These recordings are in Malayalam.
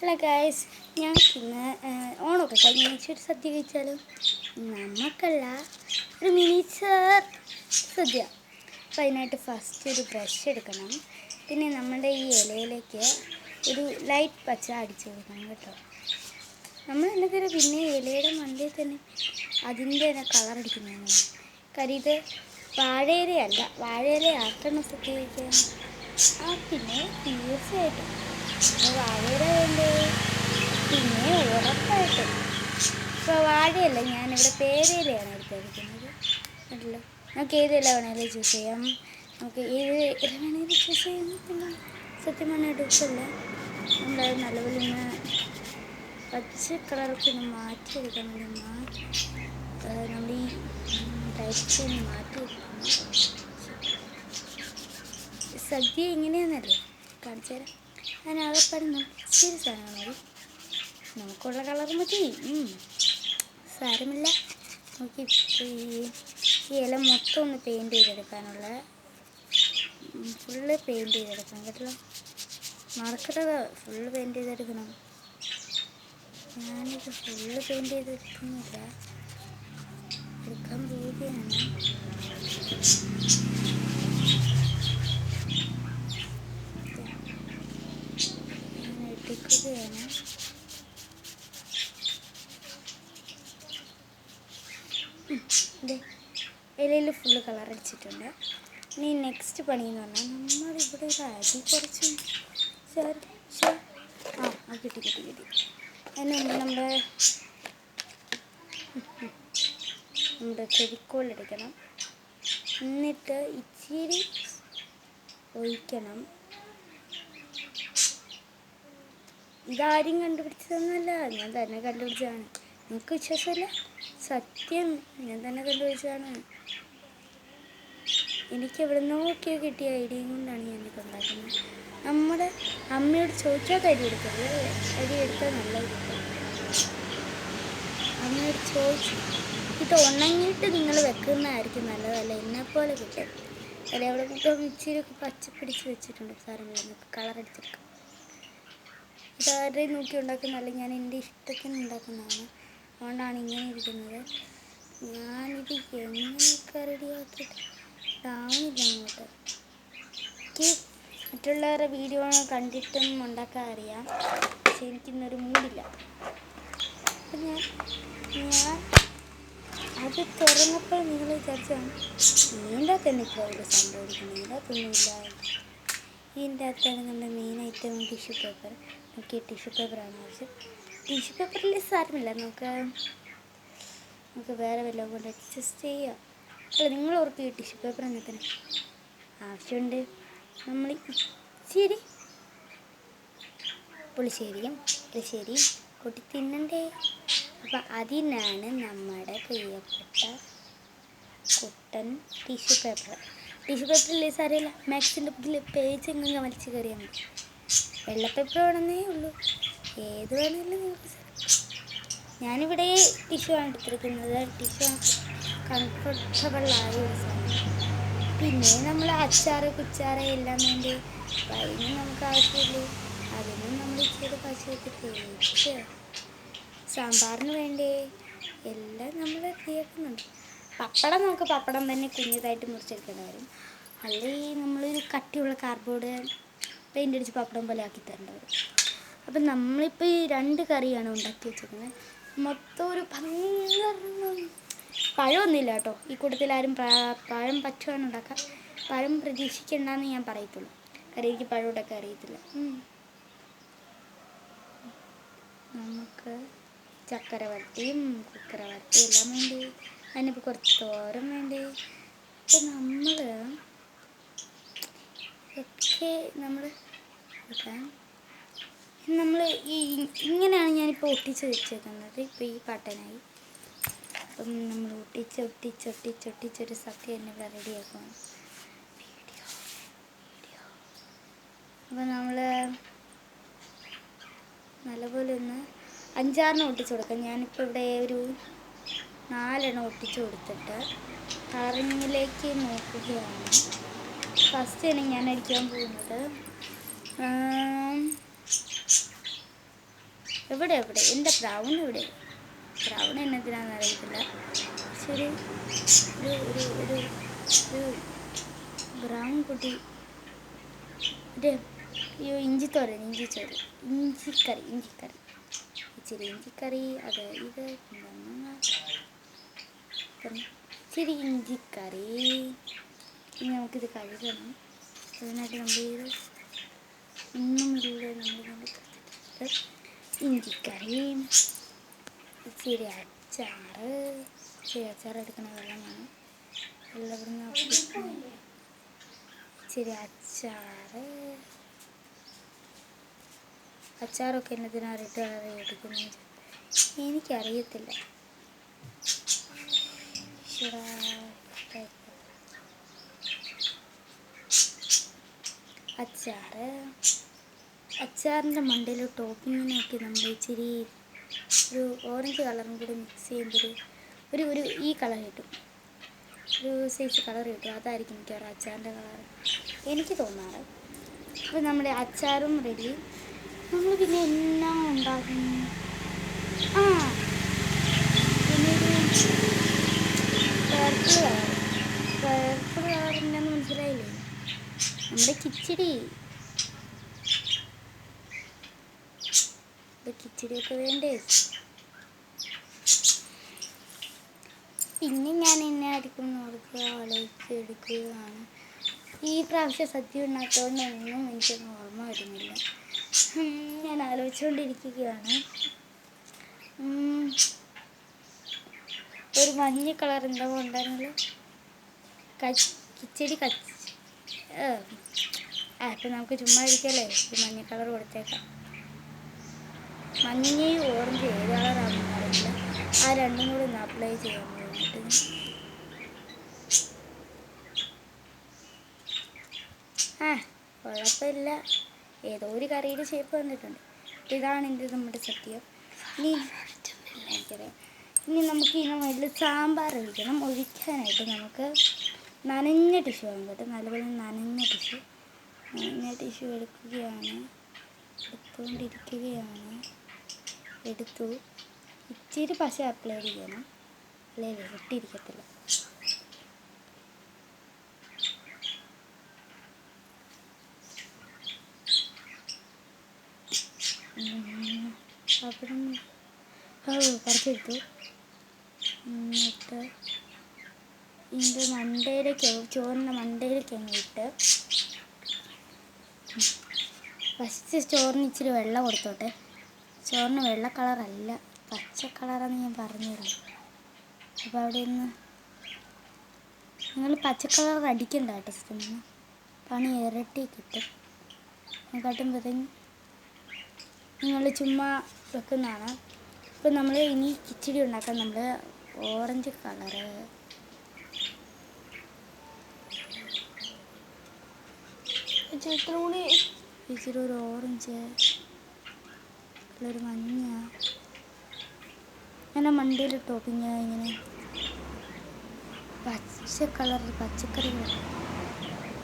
ഹലോ ഗായ്സ്, ഞങ്ങൾക്കിന്ന് ഓണമൊക്കെ കഴിഞ്ഞ് ഒരു സദ്യ കഴിച്ചാലും നമുക്കല്ല ഒരു മിനിച്ചർ സദ്യ. അപ്പോൾ അതിനായിട്ട് ഫസ്റ്റ് ഒരു ബ്രഷ് എടുക്കണം. പിന്നെ നമ്മുടെ ഈ ഇലയിലേക്ക് ഒരു ലൈറ്റ് പച്ച അടിച്ചു കൊടുക്കണം കേട്ടോ. നമ്മൾ എന്നൊക്കെ പിന്നെ ഇലയുടെ മണ്ടയിൽ തന്നെ അതിൻ്റെ തന്നെ കളർ അടിക്കുന്നതാണ്. കാര്യം ഇത് വാഴയിലയല്ല, വാഴയില ആക്കണം സദ്യ കഴിക്കാൻ. പിന്നെ തീർച്ചയായിട്ടും വാഴയില വേണ്ടേ, പിന്നെ ഉറപ്പായിട്ടും. ഇപ്പോൾ വാഴയല്ല, ഞാനിവിടെ പേരയിലയാണ് എടുത്തിരിക്കുന്നത്. അല്ലല്ലോ, നമുക്ക് ഏത് ഇല വേണേലും ചൂസ് ചെയ്യാം. നമുക്ക് ഏത് ഇല വേണേലും ചൂസ് ചെയ്യാം. പിന്നെ സത്യമായിട്ട് ഉപ്പല്ല, നമ്മളത് നല്ലപോലെ ഇങ്ങനെ പച്ച കളറൊക്കെ ഒന്ന് മാറ്റിയെടുക്കാൻ വേണ്ടി നമ്മൾ ഈ ടൈപ്പ് മാറ്റിയെടുക്കണം. സദ്യ എങ്ങനെയാണെന്നല്ലേ കാണിച്ചു തരാം. അതിനാകപ്പാടെ നമുക്ക് ഇച്ചിരി സാധനങ്ങൾ മതി. നമുക്കുള്ള കളർ മതി, സാരമില്ല. നമുക്ക് ഈ ഇല മൊത്തം ഒന്ന് പെയിൻറ്റ് ചെയ്തെടുക്കാനുള്ള ഫുള്ള് പെയിൻറ്റ് ചെയ്തെടുക്കണം കേട്ടോ. മറക്കരുത്, ഫുള്ള് പെയിൻറ്റ് ചെയ്തെടുക്കണം. ഞാനിത് ഫുള്ള് പെയിൻറ്റ് ചെയ്തെടുക്കുന്നില്ല, എടുക്കാൻ പോവുകയാണ്. എടുക്കുകയാണ്. ഇലയിൽ ഫുള്ള് കളർ അടിച്ചിട്ടുണ്ട്. ഇനി നെക്സ്റ്റ് പണി എന്ന് പറഞ്ഞാൽ നമ്മളിവിടെ ഒരു അരി കുറച്ച് കിട്ടി. അതിന് മുമ്പ് നമ്മുടെ ചെടിക്കോളെടുക്കണം. എന്നിട്ട് ഇച്ചിരി ഒഴിക്കണം. ഇതാരും കണ്ടുപിടിച്ചതൊന്നുമല്ല, ഞാൻ തന്നെ കണ്ടുപിടിച്ചതാണ്. നിങ്ങൾക്ക് വിശ്വാസമില്ല? സത്യം, ഞാൻ തന്നെ കണ്ടുപിടിച്ചതാണ്. എനിക്ക് എവിടെ നോക്കിയോ കിട്ടിയ ഐഡിയയും കൊണ്ടാണ് ഞാനിത് ഉണ്ടാക്കുന്നത്. നമ്മുടെ അമ്മയോട് ചോദിക്കാത്ത അരി എടുക്കരുത്, അരി എടുത്താൽ നല്ലത് കിട്ടും. അമ്മയോട് ചോദിച്ചു ഇത് ഉണങ്ങിയിട്ട് നിങ്ങൾ വെക്കുന്നതായിരിക്കും നല്ലതല്ല, എന്നെപ്പോലെ കിട്ടും. അല്ലെ അവിടെ ഇപ്പം ഇച്ചിരിയൊക്കെ പച്ചപ്പിടിച്ച് വെച്ചിട്ടുണ്ട്, സാരമില്ല, നമുക്ക് കളർ അടിച്ചെടുക്കാം. ഇതാരെയും നോക്കി ഉണ്ടാക്കുന്നതല്ല, ഞാൻ എൻ്റെ ഇഷ്ടത്തിന് ഉണ്ടാക്കുന്നതാണ്. അതുകൊണ്ടാണ് ഇങ്ങനെ ഇരിക്കുന്നത്. ഞാനിത് എങ്ങനെയൊക്കെ റെഡിയാക്കിയിട്ട് ഇതാവുന്നില്ല അങ്ങോട്ട്. എനിക്ക് മറ്റുള്ളവരുടെ വീഡിയോ കണ്ടിട്ടും ഉണ്ടാക്കാൻ അറിയാം, പക്ഷെ എനിക്കിന്നൊരു മൂടില്ല. അപ്പം ഞാൻ അത് തുറന്നപ്പോൾ നിങ്ങൾ വിചാരിച്ചാണ് ഇതിൻ്റെ അകത്ത് തന്നെ ഇപ്പോൾ ഒരു സംഭവിക്കുന്നത്. ഇതിനകത്തൊന്നുമില്ല. ഇതിൻ്റെ അകത്താണ് നമ്മുടെ മെയിൻ ഐറ്റം ടിഷ്യൂ പേപ്പർ. നമുക്ക് ടിഷ്യൂ പേപ്പറാണ് ആവശ്യം. ടിഷ്യൂ പേപ്പറിൽ സാരമില്ല, നമുക്ക് വേറെ വല്ലതും കൊണ്ട് അഡ്ജസ്റ്റ് ചെയ്യാം. അല്ല, നിങ്ങൾ ഓർക്ക് ടിഷ്യൂ പേപ്പർ എന്നതിന് ആവശ്യമുണ്ട്. നമ്മൾ ഇച്ചിരി പുളിശ്ശേരിയും കൂട്ടി തിന്നണ്ടേ. അപ്പം അതിനാണ് നമ്മുടെ പ്രിയപ്പെട്ട കുട്ടൻ ടിഷ്യൂ പേപ്പർ. ടിഷ്യൂ പേപ്പറിൽ സാരമില്ല, മാക്സിൻ്റെ പേജ് എങ്ങനെ വലിച്ച് കയറിയാൽ മതി. വെള്ള പേപ്പർ വേണമെന്നേ ഉള്ളൂ, ഏത് വേണമെങ്കിലും നിങ്ങൾക്ക്. ഞാനിവിടെ ടിഷ്യൂ ആണ് എടുത്തിരിക്കുന്നത്. ടിഷ്യൂ കംഫർട്ടബിളായ ഒരു സാധനം. പിന്നെ നമ്മൾ അച്ചാറ് കുച്ചാറ് എല്ലാം വേണ്ടി അതിന് നമുക്ക് ആവശ്യമില്ലേ, അതിനും നമ്മൾ ഇച്ചിരി പശയൊക്കെ തേച്ച് സാമ്പാറിന് വേണ്ടേ എല്ലാം നമ്മൾ റെഡിയാക്കുന്നുണ്ട്. നമുക്ക് പപ്പടം തന്നെ കുഞ്ഞതായിട്ട് മുറിച്ചെടുക്കേണ്ട വരും. അല്ലെങ്കിൽ നമ്മളൊരു കട്ടിയുള്ള കാർഡ്ബോർഡ് പെയിൻ്റ് അടിച്ച് പപ്പടം പോലെ ആക്കി തരേണ്ട വരും. അപ്പം നമ്മളിപ്പോൾ ഈ 2 കറിയാണ് ഉണ്ടാക്കി വെച്ചിരിക്കുന്നത്. മൊത്തം ഒരു 12 പഴമൊന്നുമില്ല കേട്ടോ. ഈ കൂട്ടത്തിൽ ആരും പഴം പറ്റുവാണ് ഉണ്ടാക്കാം. പഴം പ്രതീക്ഷിക്കണ്ടെന്ന് ഞാൻ പറയത്തുള്ളൂ, കാര്യം എനിക്ക് പഴം ഉണ്ടാക്കാൻ അറിയത്തില്ല. നമുക്ക് ചക്കര വരട്ടിയും കുക്കര വരട്ടിയും എല്ലാം വേണ്ടി, അതിനിപ്പോൾ കുറച്ച് തോരൻ വേണ്ടി. അപ്പം നമ്മൾ ഇങ്ങനെയാണ് ഞാനിപ്പോൾ ഒട്ടിച്ച് വെച്ചേക്കുന്നത്. ഇപ്പോൾ ഈ പാട്ടനായി. അപ്പം നമ്മൾ ഒട്ടിച്ചൊരു സദ്യ തന്നെ ഇവിടെ റെഡിയാക്കണം. അപ്പം നമ്മൾ നല്ലപോലെ ഒന്ന് 5-6 ഒട്ടിച്ച് കൊടുക്കാം. ഞാനിപ്പോൾ ഇവിടെ ഒരു 4 ഒട്ടിച്ച് കൊടുത്തിട്ട് കളറിങ്ങിലേക്ക് നോക്കുകയാണ്. ഫസ്റ്റ് തന്നെ ഞാൻ അടിക്കാൻ പോകുന്നത് എവിടെ എൻ്റെ ബ്രൗൺ എവിടെ? ബ്രൗൺ എന്നതിനാന്ന് അറിയത്തില്ല. ശരി, ഒരു ഒരു ഒരു ഒരു ബ്രൗൺ കുട്ടി. അയ്യോ, ഇഞ്ചിക്കറി, ഇഞ്ചിക്കറി, ഇച്ചിരി ഇഞ്ചിക്കറി. അത് ഇത് ഇച്ചിരി ഇഞ്ചിക്കറി. ഇനി നമുക്കിത് കഴുകണം. അതിനായിട്ട് നമ്മൾ ഇത് ഒന്നുമില്ല, നമ്മൾ ഇഞ്ചിക്കറി, ഇച്ചിരി അച്ചാറ്. ഇച്ചിരി അച്ചാർ എടുക്കണ വെള്ളമാണ് എല്ലാവരും. ഇച്ചിരി അച്ചാറൊക്കെ എന്നതിനായിട്ട് എടുക്കുന്നത് എനിക്കറിയത്തില്ല. അച്ചാറിൻ്റെ മണ്ടയിൽ ടോപ്പിങ്ങിനൊക്കെ നമ്മൾ ഇച്ചിരി ഒരു ഓറഞ്ച് കളറും കൂടി മിക്സ് ചെയ്യുമ്പോൾ ഒരു ഈ കളർ കിട്ടും, ഒരു സൈസ് കളർ കിട്ടും. അതായിരിക്കും മിക്കവാറും അച്ചാറിൻ്റെ കളർ എനിക്ക് തോന്നാറ്. അപ്പോൾ നമ്മുടെ അച്ചാറും റെഡി. നമ്മൾ പിന്നെ എല്ലാം ഉണ്ടാക്കും. പിന്നെ പേർപ്പിൾ കളറിനെന്ന് മനസ്സിലായില്ലേ? നമ്മുടെ കിച്ചടിയൊക്കെ വേണ്ടേ? പിന്നെ ഞാൻ എന്നെ എടുക്കുകയാണ്. ഈ പ്രാവശ്യം സദ്യ ഉണ്ടാക്കുന്നതൊന്നും എനിക്കൊന്നും ഓർമ്മ വരുന്നില്ല. ഞാൻ ആലോചിച്ചുകൊണ്ടിരിക്കുകയാണ്. ഒരു മഞ്ഞ കളർ എന്താ ഉണ്ടായിരുന്നല്ലോ, കിച്ചടി ഇപ്പം നമുക്ക് ചുമ്മാ ഇരിക്കല്ലേ, ഒരു മഞ്ഞ കളർ കൊടുത്തേക്കാം. മഞ്ഞയും ഓറഞ്ച് ഏത് കളറാണെന്ന് അറിയില്ല. ആ രണ്ടും കൂടി ഒന്ന് അപ്ലൈ ചെയ്യാൻ വേണ്ടിയിട്ട് കുഴപ്പമില്ല. ഏതോ ഒരു കറിയുടെ ഷേപ്പ് വന്നിട്ടുണ്ട്. ഇതാണ് നമ്മുടെ സത്യം. ഇനി നമുക്ക് ഇതിന് മുകളിൽ സാമ്പാർ ഒഴിക്കണം. ഒഴിക്കാനായിട്ട് നമുക്ക് നനഞ്ഞ ടിഷ്യൂ വേണം കേട്ടോ, നല്ലപോലെ നനഞ്ഞ ടിഷ്യൂ എടുത്തുകൊണ്ടിരിക്കുകയാണ്. എടുത്തു. ഇച്ചിരി പശ അപ്ലൈ ചെയ്യണം, അല്ലെങ്കിൽ ഒട്ടിയിരിക്കത്തില്ല. അവിടെ കുറച്ചെടുത്തു. എന്നിട്ട് ഇതിൻ്റെ മണ്ടയിലേക്ക്, ചോറിൻ്റെ മണ്ടയിലേക്ക് അങ്ങ് ഇട്ട് ഫസ്റ്റ് ചോറിന് ഇച്ചിരി വെള്ളം കൊടുത്തോട്ടെ. ചോറിന് വെള്ള കളറല്ല, പച്ച കളറാന്ന് ഞാൻ പറഞ്ഞിരുന്നു. അപ്പോൾ അവിടെ നിന്ന് നിങ്ങൾ പച്ച കളർ അടിക്കണ്ട കേട്ടോ, സിസ്റ്റം പണി ഇരട്ടി കിട്ടും. കാട്ടുമ്പോഴത്തേക്കും നിങ്ങൾ ചുമ്മാ വെക്കുന്നതാണ്. ഇപ്പം നമ്മൾ ഇനി കിച്ചടി ഉണ്ടാക്കാൻ നമ്മൾ ഓറഞ്ച് കളറ്, ഇച്ചിരി ഒരു ഓറഞ്ച്, ഒരു മഞ്ഞ, അങ്ങനെ മണ്ടയിൽ ടോപ്പിങ് ഇങ്ങനെ പച്ച കളർ പച്ചക്കറികൾ.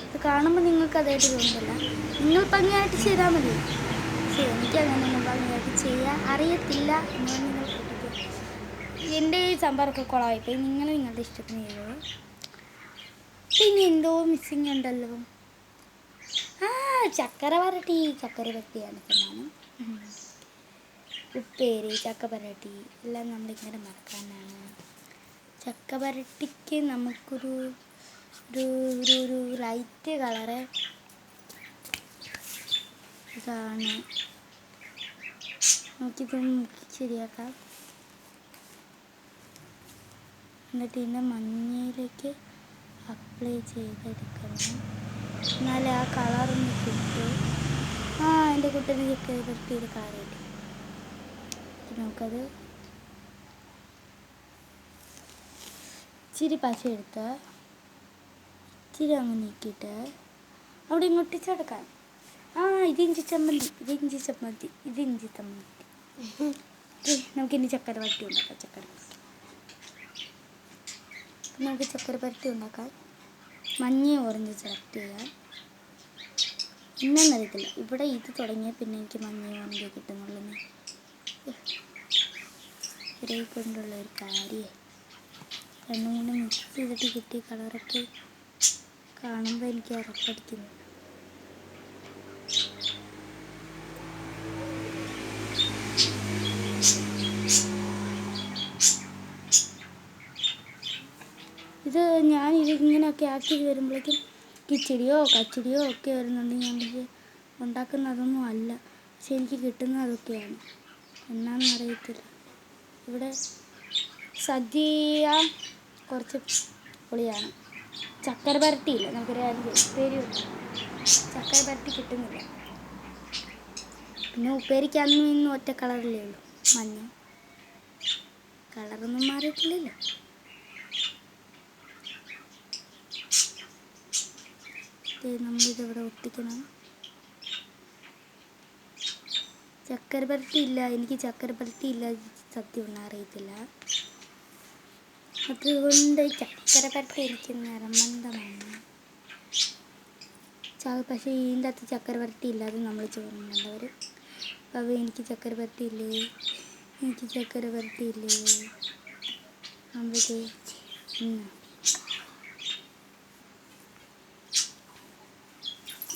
ഇത് കാണുമ്പോൾ നിങ്ങൾക്ക് അതായിട്ട് തോന്നുന്നില്ല, നിങ്ങൾ ഭംഗിയായിട്ട് ചെയ്താൽ മതി. പക്ഷേ എനിക്കങ്ങനെയൊന്നും ഭംഗിയായിട്ട് ചെയ്യാൻ അറിയത്തില്ല. എന്നാൽ നിങ്ങൾ എൻ്റെ ഈ സാമ്പാറൊക്കെ കുളമായിപ്പോയി. നിങ്ങളുടെ ഇഷ്ടത്തിന് ചെയ്തത്. പിന്നെ എന്തോ മിസ്സിങ് ഉണ്ടല്ലോ. ചക്കര വരട്ടിയാണ് സമ്മാനം. ഉപ്പേരി, ചക്ക വരട്ടി എല്ലാം നമ്മളിങ്ങനെ മറക്കാനാണ്. ചക്ക വരട്ടിക്ക് നമുക്കൊരു ഒരു ലൈറ്റ് കളറ് ഇതാണ്. നമുക്കിത് ശരിയാക്കാം. എന്നിട്ട് ഇതിൻ്റെ മഞ്ഞയിലേക്ക് അപ്ലൈ ചെയ്തെടുക്കണം, എന്നാലേ ആ കളറൊന്ന് കിട്ടും. എൻ്റെ കുട്ടീനെ ചെക്ക് ചെയ്ത് കളർ കിട്ടി. നമുക്കത് ഇച്ചിരി പശ എടുത്ത് ഇച്ചിരി അങ്ങ് നീക്കിയിട്ട് അവിടെ ഇങ്ങോട്ട് ഒട്ടിച്ചെടുക്കാം. ഇതിഞ്ചി ചമ്മന്തി. നമുക്കിനി ചക്കര വരട്ടി ഉണ്ടാക്കാം. നമുക്ക് ചക്കര വരട്ടി ഉണ്ടാക്കാം. മഞ്ഞയും ഓറഞ്ച് സെലക്ട് ചെയ്യാം. ഇന്നെന്നറിയത്തില്ല, ഇവിടെ ഇത് തുടങ്ങിയ പിന്നെ എനിക്ക് മഞ്ഞയും ഓറഞ്ച് കിട്ടുന്നുള്ളൂ. ഇവരെ കൊണ്ടുള്ള ഒരു കാര്യം രണ്ടും കൂടെ മിക്സ് ചെയ്തിട്ട് കിട്ടിയ കളറൊക്കെ കാണുമ്പോൾ എനിക്ക് ഉറപ്പടിക്കുന്നു. ഇത് ഞാനിതിങ്ങനെയൊക്കെ ആക്കി വരുമ്പോഴേക്കും കിച്ചടിയോ കച്ചടിയോ ഒക്കെ വരുന്നുണ്ട്. ഞാൻ പക്ഷേ ഉണ്ടാക്കുന്നതൊന്നും അല്ല, പക്ഷെ എനിക്ക് കിട്ടുന്നത് അതൊക്കെയാണ്. എന്നാണെന്നറിയത്തില്ല. ഇവിടെ സദ്യ കുറച്ച് പൊളിയാണ്. ചക്കര പരട്ടിയില്ല, നമുക്കൊരു ഉപ്പേരി ചക്കര പരട്ടി കിട്ടുന്നില്ല. പിന്നെ ഉപ്പേരിക്ക് ഇന്നും ഒറ്റ കളറിലേ ഉള്ളൂ, മഞ്ഞ. കളറൊന്നും മാറിയിട്ടില്ലല്ലോ. നമ്മളിതിവിടെ ഒട്ടിക്കണം. ചക്കര പരട്ടി ഇല്ല, എനിക്ക് ചക്കര പരട്ടി ഇല്ല, സത്യം ഒന്നും അറിയത്തില്ല. അതുകൊണ്ട് ചക്കര പരട്ടി എനിക്ക് നിർബന്ധമാണ്. പക്ഷേ ഇതിൻ്റെ അകത്ത് ചക്കര പരട്ടി ഇല്ലാതെ നമ്മൾ ചോറുന്നുണ്ടവർ. അപ്പോൾ എനിക്ക് ചക്കര പരട്ടി ഇല്ലേ, എനിക്ക് ചക്കര പരട്ടി ഇല്ലേ. നമ്മളിത്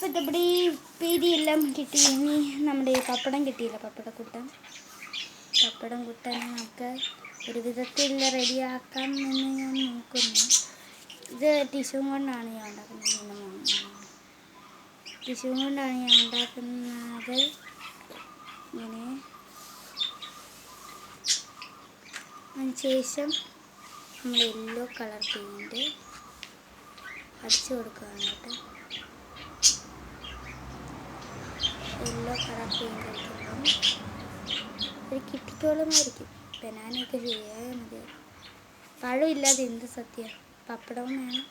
അപ്പോൾ ഇവിടെ ഈ ഉപ്പേരിയെല്ലാം കിട്ടി. ഇനി നമ്മുടെ പപ്പടം കിട്ടിയില്ല, പപ്പടം കുട്ടൻ നമുക്ക് ഒരു വിധത്തിൽ റെഡിയാക്കാം എന്ന് ഞാൻ നോക്കുന്നു. ഇത് ടിഷ്യൂ കൊണ്ടാണ് ഞാൻ ഉണ്ടാക്കുന്നത്. ടിഷ്യൂ കൊണ്ടാണ് ഞാൻ ഉണ്ടാക്കുന്നത്. ഇങ്ങനെ അതിനുശേഷം നമ്മൾ യെല്ലോ കളർ പെയിൻറ്റ് അടിച്ചു കൊടുക്കുകയാണ് കേട്ടോ. യെല്ലോ കളർ പെയിൻറ്റ് അടിക്കുമ്പം ഒരു കിട്ടിക്കോളുമായിരിക്കും. ബനാനയൊക്കെ ചെയ്യാൻ മതി. പഴമില്ലാതെ എന്ത് സത്യം, പപ്പടവും വേണം.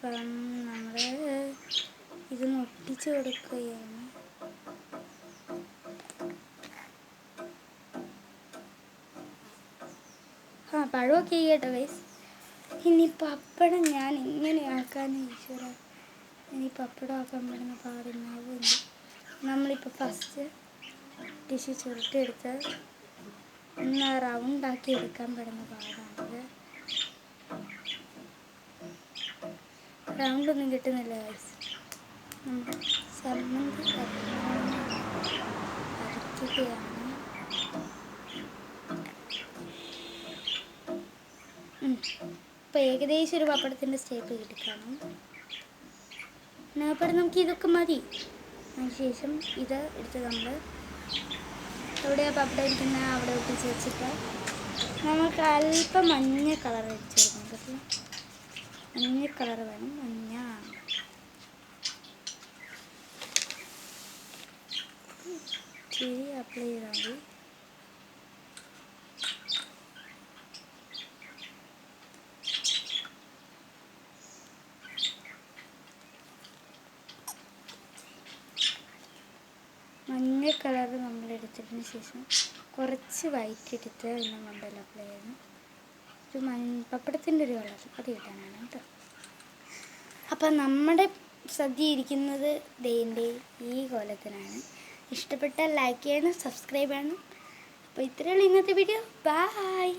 അപ്പം നമ്മൾ ഇതൊന്ന് ഒട്ടിച്ച് കൊടുക്കുകയാണ്. പഴമൊക്കെ കേട്ടോ ഗൈസ്. ഇനി പപ്പടം ഞാൻ ഇങ്ങനെ ആക്കാന്ന് ഈശ്വര, ഇനി പപ്പടം ആക്കാൻ പെടുന്ന പാടുന്നാവുന്നുണ്ട്. നമ്മളിപ്പോൾ ഫസ്റ്റ് ടിഷ്യൂ ചുരുട്ടിയെടുത്ത് ഒന്ന് റൗണ്ടാക്കി എടുക്കാൻ പെടുന്ന പാടാണത്. റൗണ്ടൊന്നും കിട്ടുന്നില്ല ഗൈസ്. നമ്മുടെ ചമ്മന്തി അരയ്ക്കുകയാണ്. ഇപ്പോൾ ഏകദേശം ഒരു പപ്പടത്തിൻ്റെ സ്റ്റേപ്പ് കിട്ടിക്കാണും. പപ്പടം നമുക്ക് ഇതൊക്കെ മതി. അതിനുശേഷം ഇത് എടുത്ത് നമ്മൾ എവിടെയാണ് പപ്പടം ഇരിക്കുന്നത് അവിടെ ഒട്ടിച്ച് വെച്ചിട്ട് നമുക്ക് അല്പം മഞ്ഞ കളർ അടിച്ച് കൊടുക്കണം. പറ്റില്ല, മഞ്ഞ കളർ വേണം. മഞ്ഞ ഇച്ചിരി അപ്ലൈ ചെയ്താൽ മതി. മഞ്ഞ കളർ നമ്മൾ എടുത്തതിന് ശേഷം കുറച്ച് വൈറ്റ് എടുത്ത് എല്ലാം കൊണ്ടല്ലോ അപ്ലൈ ചെയ്യണം. ഒരു പപ്പടത്തിൻ്റെ ഒരു കളർ അത് കിട്ടാനാണ് കേട്ടോ. അപ്പം നമ്മുടെ സദ്യ ഇരിക്കുന്നത് ദൈൻ്റെ ഈ കോലത്തിനാണ്. ഇഷ്ടപ്പെട്ടാൽ ലൈക്ക് ചെയ്യണം, സബ്സ്ക്രൈബ് ചെയ്യണം. അപ്പോൾ ഇത്രയേ ഉള്ളൂ ഇന്നത്തെ വീഡിയോ. ബൈ.